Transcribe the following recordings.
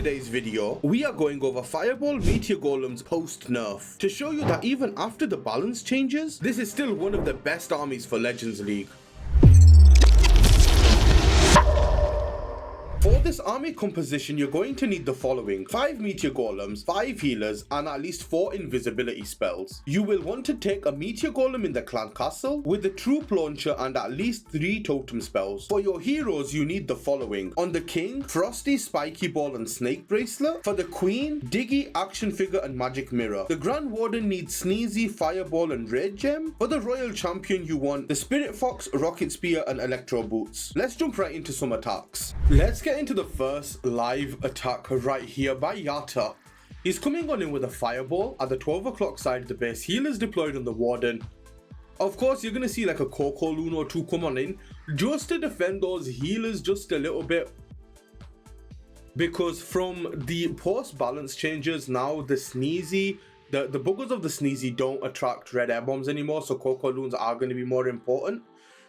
today's video, we are going over Fireball Meteor Golem's post-nerf to show you that even after the balance changes, this is still one of the best armies for Legends League. For this army composition, you're going to need the following: 5 Meteor Golems, 5 healers, and at least 4 invisibility spells. You will want to take a Meteor Golem in the clan castle with a troop launcher and at least 3 totem spells. For your heroes, you need the following: on the king, Frosty, Spiky Ball, and Snake Bracelet. For the queen, Diggy, Action Figure, and Magic Mirror. The Grand Warden needs Sneezy, Fireball, and Red Gem. For the royal champion, you want the Spirit Fox, Rocket Spear, and Electro Boots. Let's jump right into some attacks. Let's get into the first live attack right here by Yatta. He's coming on in with a Fireball at the 12 o'clock side of the base. Healers deployed on the Warden. Of course, you're going to see like a Coco Loon or 2 come on in just to defend those healers just a little bit. Because from the post balance changes now, the Sneezy, the boogers of the Sneezy don't attract red air bombs anymore. So Coco Loons are going to be more important.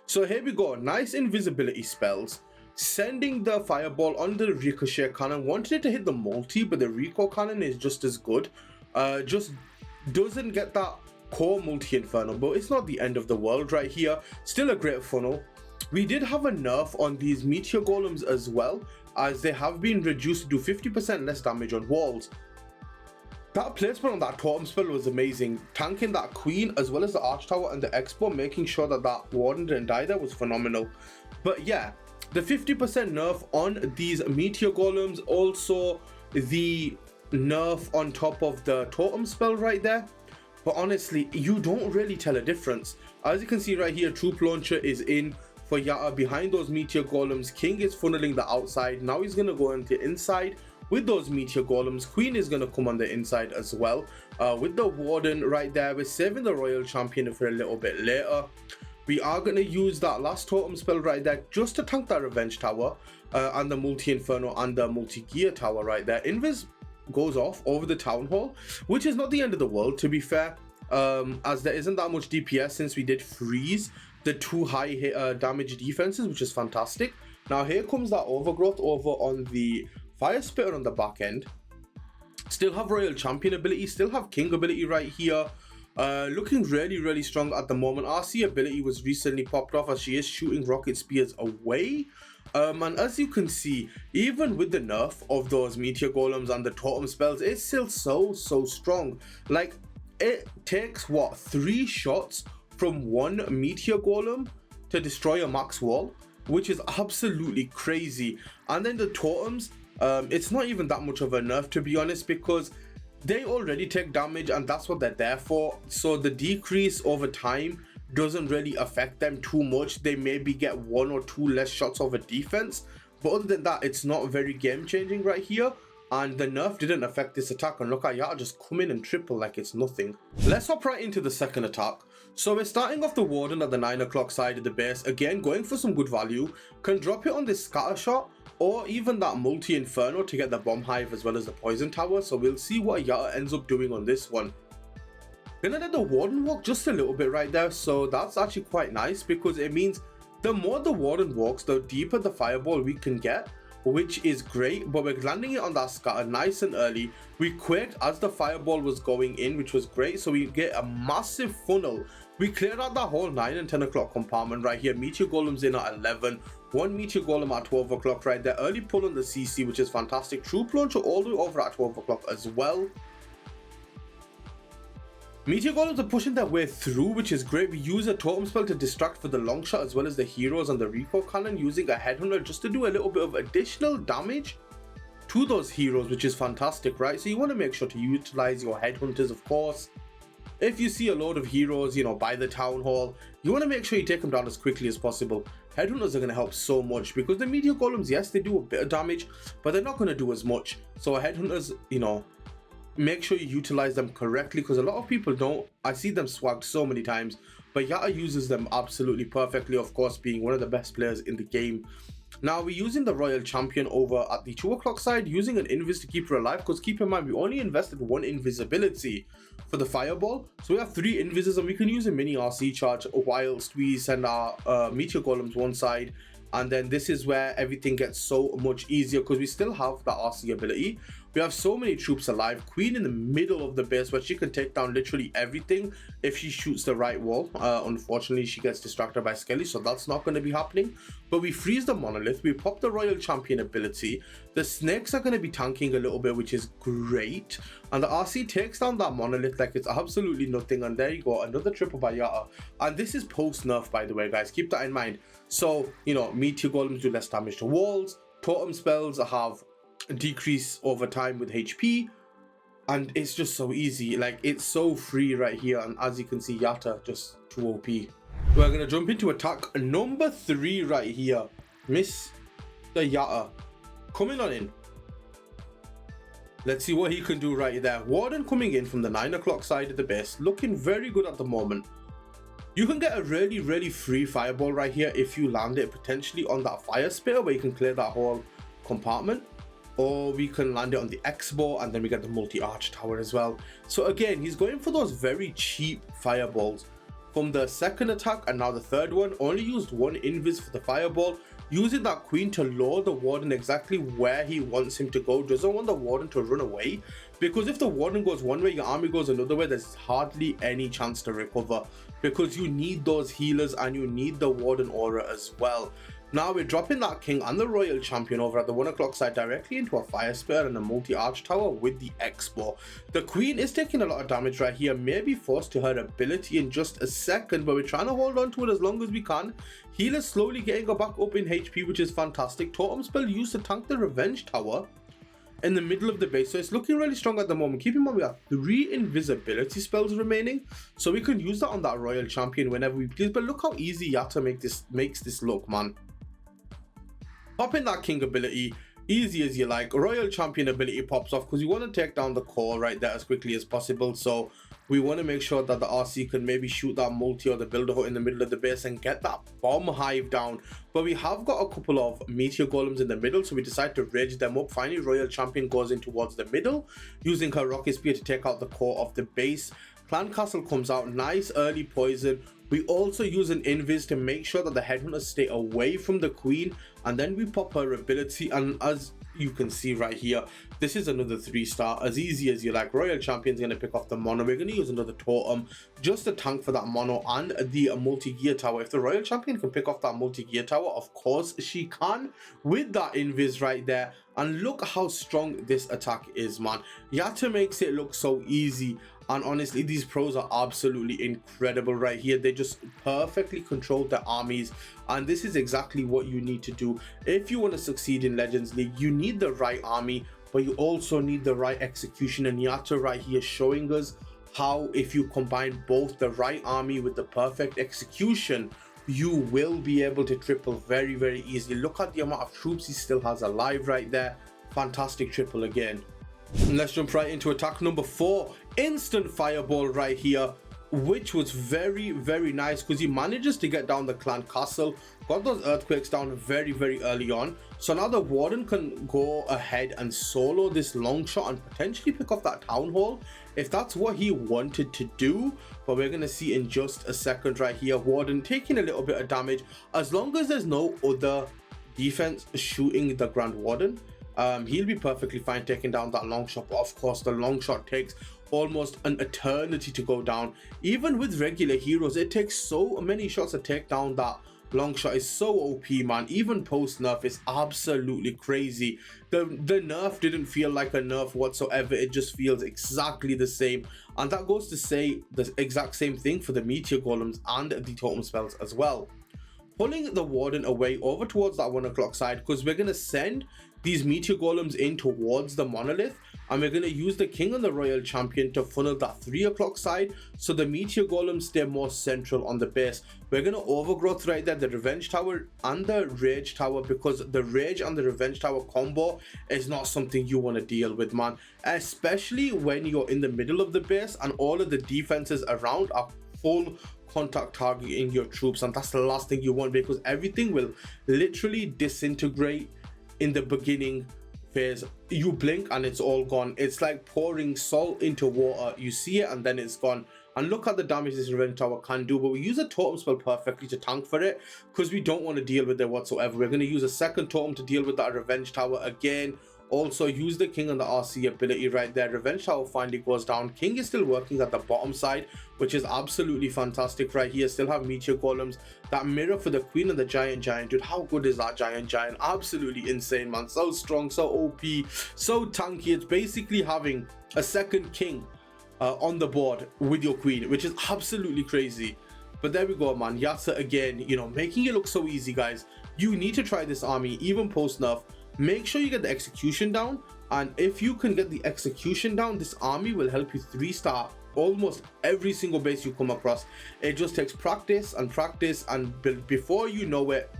So here we go. Nice invisibility spells. Sending the Fireball on the Ricochet cannon. Wanted it to hit the multi, but the Rico cannon is just as good. Just doesn't get that core multi inferno, but it's not the end of the world right here. Still a great funnel. We did have a nerf on these Meteor Golems as well, as they have been reduced to do 50% less damage on walls. That placement on that totem spell was amazing. Tanking that queen as well as the arch tower and the expo, making sure that that warden didn't die there was phenomenal. But yeah, the 50% nerf on these Meteor Golems, also the nerf on top of the totem spell right there. But honestly, you don't really tell a difference. As you can see right here, Troop Launcher is in for Yatta behind those Meteor Golems. King is funneling the outside. Now he's going to go into inside with those Meteor Golems. Queen is going to come on the inside as well. With the Warden right there, we're saving the Royal Champion for a little bit later. We are going to use that last totem spell right there just to tank that Revenge Tower and the Multi-Inferno and the Multi-Gear Tower right there. Invis goes off over the Town Hall, which is not the end of the world, to be fair, as there isn't that much DPS since we did freeze the 2 high damage defenses, which is fantastic. Now here comes that Overgrowth over on the Fire Spitter on the back end. Still have Royal Champion ability, still have King ability right here. Looking really strong at the moment. RC ability was recently popped off as she is shooting rocket spears away. And as you can see, even with the nerf of those Meteor Golems and the totem spells, it's still so strong. Like, it takes what, 3 shots from 1 Meteor Golem to destroy a max wall, which is absolutely crazy. And then the totems, it's not even that much of a nerf, to be honest, because they already take damage and that's what they're there for. So the decrease over time doesn't really affect them too much. They maybe get 1 or 2 less shots over defense, but other than that, it's not very game changing right here. And the nerf didn't affect this attack, and look at Yatta just come in and triple like it's nothing. Let's hop right into the second attack. So we're starting off the Warden at the 9 o'clock side of the base. Again, going for some good value. Can drop it on this Scatter Shot or even that Multi-Inferno to get the Bomb Hive as well as the Poison Tower. So we'll see what Yatta ends up doing on this one. Gonna let the Warden walk just a little bit right there. So that's actually quite nice, because it means the more the Warden walks, the deeper the Fireball we can get, which is great. But we're landing it on that Scatter nice and early. We quaked as the Fireball was going in, which was great. So we get a massive funnel. We cleared out that whole 9 and 10 o'clock compartment right here. Meteor Golem's in at 11. 1 Meteor Golem at 12 o'clock right there. Early pull on the CC, which is fantastic. Troop Launcher all the way over at 12 o'clock as well. Meteor Golems are pushing their way through, which is great. We use a totem spell to distract for the long shot as well as the heroes and the Rico cannon, using a Headhunter just to do a little bit of additional damage to those heroes, which is fantastic, right? So you want to make sure to utilize your Headhunters, of course. If you see a load of heroes, you know, by the Town Hall, you want to make sure you take them down as quickly as possible. Headhunters are going to help so much, because the Meteor Golems, yes, they do a bit of damage, but they're not going to do as much. So Headhunters, you know, make sure you utilize them correctly, because a lot of people don't. I see them swagged so many times, but Yatta uses them absolutely perfectly, of course, being one of the best players in the game. Now we're using the Royal Champion over at the 2 o'clock side, using an Invis to keep her alive, because keep in mind we only invested 1 invisibility for the Fireball, so we have 3 Invises and we can use a mini RC charge whilst we send our Meteor Golems one side and then this is where everything gets so much easier because we still have the RC ability. We have so many troops alive. Queen in the middle of the base where she can take down literally everything if she shoots the right wall. Unfortunately, she gets distracted by Skelly, so that's not going to be happening. But we freeze the monolith. We pop the Royal Champion ability. The snakes are going to be tanking a little bit, which is great. And the RC takes down that monolith like it's absolutely nothing. And there you go, another triple by Yatta. And this is post-nerf, by the way, guys. Keep that in mind. So, you know, Meteor Golems do less damage to walls. Totem spells have decrease over time with HP, and it's just so easy. Like, it's so free right here. And as you can see, Yatta just too OP. We're gonna jump into attack number 3 right here. Mr. Yatta coming on in. Let's see what he can do right there. Warden coming in from the 9 o'clock side of the base, looking very good at the moment. You can get a really free fireball right here if you land it potentially on that fire spitter where you can clear that whole compartment, or we can land it on the X-bow and then we get the multi-arch tower as well. So again, he's going for those very cheap fireballs. From the second attack and now the third one, only used 1 invis for the fireball, using that queen to lure the warden exactly where he wants him to go. Doesn't want the warden to run away, because if the warden goes one way, your army goes another way, there's hardly any chance to recover, because you need those healers and you need the warden aura as well. Now we're dropping that king and the royal champion over at the 1 o'clock side directly into a fire spear and a multi-arch tower with the X-bow. The queen is taking a lot of damage right here, may be forced to her ability in just a second, but we're trying to hold on to it as long as we can. Healer slowly getting her back up in HP, which is fantastic. Totem spell used to tank the revenge tower in the middle of the base, so it's looking really strong at the moment. Keep in mind we have 3 invisibility spells remaining, so we can use that on that royal champion whenever we please. But look how easy Yatta makes this look, man. Popping that king ability, easy as you like. Royal champion ability pops off because you want to take down the core right there as quickly as possible. So we want to make sure that the RC can maybe shoot that multi or the builder hut in the middle of the base and get that bomb hive down. But we have got a couple of meteor golems in the middle, so we decide to rage them up. Finally, royal champion goes in towards the middle, using her rocket spear to take out the core of the base. Clan Castle comes out, nice early poison. We also use an invis to make sure that the headhunters stay away from the queen, and then we pop her ability, and as you can see right here, this is another 3-star, as easy as you like. Royal champion's going to pick off the mono. We're going to use another totem just to tank for that mono and the multi-gear tower. If the royal champion can pick off that multi-gear tower, of course she can, with that invis right there. And look how strong this attack is, man. Yatta makes it look so easy. And honestly, these pros are absolutely incredible right here. They just perfectly control their armies. And this is exactly what you need to do. If you want to succeed in Legends League, you need the right army, but you also need the right execution. And Yatta right here showing us how, if you combine both the right army with the perfect execution, you will be able to triple very easily. Look at the amount of troops he still has alive right there. Fantastic triple again. And let's jump right into attack number 4. Instant fireball right here, which was very nice because he manages to get down the clan castle, got those earthquakes down very early on. So now the warden can go ahead and solo this long shot and potentially pick off that town hall if that's what he wanted to do. But we're gonna see in just a second right here. Warden taking a little bit of damage, as long as there's no other defense shooting the grand warden. He'll be perfectly fine taking down that long shot. But of course, the long shot takes almost an eternity to go down. Even with regular heroes, it takes so many shots to take down that long shot. Is so OP, man. Even post nerf, is absolutely crazy. The nerf didn't feel like a nerf whatsoever. It just feels exactly the same, and that goes to say the exact same thing for the meteor golems and the totem spells as well. Pulling the warden away over towards that 1 o'clock side, because we're going to send these meteor golems in towards the monolith, and we're going to use the king and the royal champion to funnel that 3 o'clock side, so the meteor golems stay more central on the base. We're going to overgrowth right there the revenge tower and the rage tower, because the rage and the revenge tower combo is not something you want to deal with, man, especially when you're in the middle of the base and all of the defenses around are full contact targeting your troops, and that's the last thing you want, because everything will literally disintegrate in the beginning phase, you blink and it's all gone. It's like pouring salt into water. You see it and then it's gone. And look at the damage this Revenge Tower can do, but we use a totem spell perfectly to tank for it because we don't want to deal with it whatsoever. We're going to use a second totem to deal with that Revenge Tower again. Also use the King and the RC ability right there. Revenge Tower finally goes down. King is still working at the bottom side, which is absolutely fantastic right here. Still have Meteor Golems. That mirror for the Queen and the Giant. Dude, how good is that Giant? Absolutely insane, man. So strong, so OP, so tanky. It's basically having a second King on the board with your Queen, which is absolutely crazy. But there we go, man. Yatsa again, you know, making it look so easy, guys. You need to try this army, even post-nerf. Make sure you get the execution down, and if you can get the execution down, this army will help you 3-star almost every single base you come across. It just takes practice and practice, and before you know it,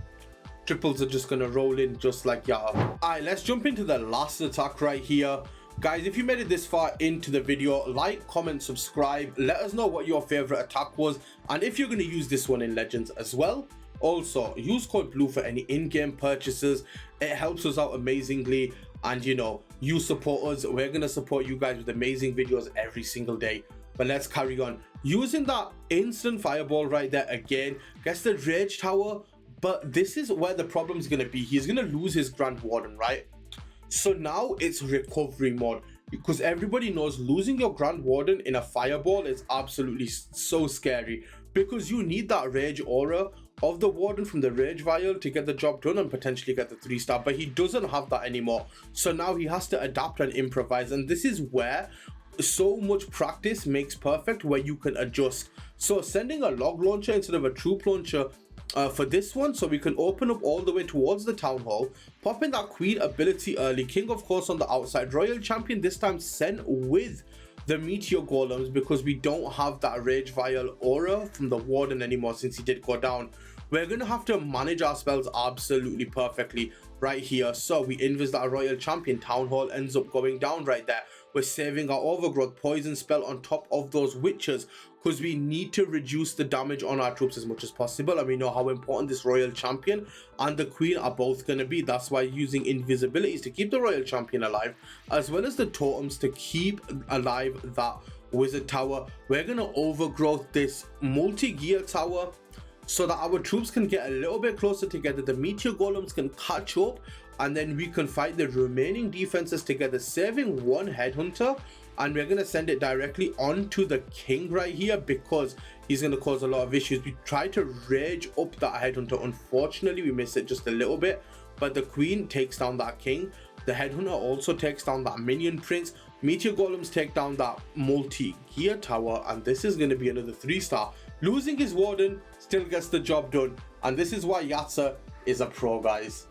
triples are just gonna roll in just like yeah. Alright, let's jump into the last attack right here. Guys, if you made it this far into the video, like, comment, subscribe. Let us know what your favorite attack was, and if you're going to use this one in Legends as well. Also, use code BLUE for any in-game purchases. It helps us out amazingly, and you know, you support us. We're going to support you guys with amazing videos every single day. But let's carry on. Using that instant fireball right there again, gets the Rage Tower, but this is where the problem is going to be. He's going to lose his Grand Warden, right? So now it's recovery mode, because everybody knows losing your Grand Warden in a fireball is absolutely so scary, because you need that Rage aura of the Warden from the Rage Vial to get the job done and potentially get the 3-star, but he doesn't have that anymore. So now he has to adapt and improvise, and this is where so much practice makes perfect, where you can adjust. So sending a log launcher instead of a troop launcher for this one, so we can open up all the way towards the town hall, pop in that Queen ability early, King of course on the outside, Royal Champion this time sent with the Meteor Golems, because we don't have that Rage Vial aura from the Warden anymore since he did go down. We're gonna have to manage our spells absolutely perfectly right here. So we invis that Royal Champion, Town Hall ends up going down right there. We're saving our Overgrowth Poison spell on top of those Witches, because we need to reduce the damage on our troops as much as possible, and we know how important this Royal Champion and the Queen are both going to be. That's why using invisibilities to keep the Royal Champion alive, as well as the totems to keep alive that Wizard Tower. We're going to overgrowth this multi-gear tower so that our troops can get a little bit closer together. The Meteor Golems can catch up, and then we can fight the remaining defenses together, saving one Headhunter. And we're going to send it directly onto the King right here, because he's going to cause a lot of issues. We tried to rage up that Headhunter. Unfortunately, we missed it just a little bit, but the Queen takes down that King. The Headhunter also takes down that Minion Prince. Meteor Golems take down that multi-gear tower, and this is going to be another 3-star. Losing his Warden still gets the job done, and this is why Yatsa is a pro, guys.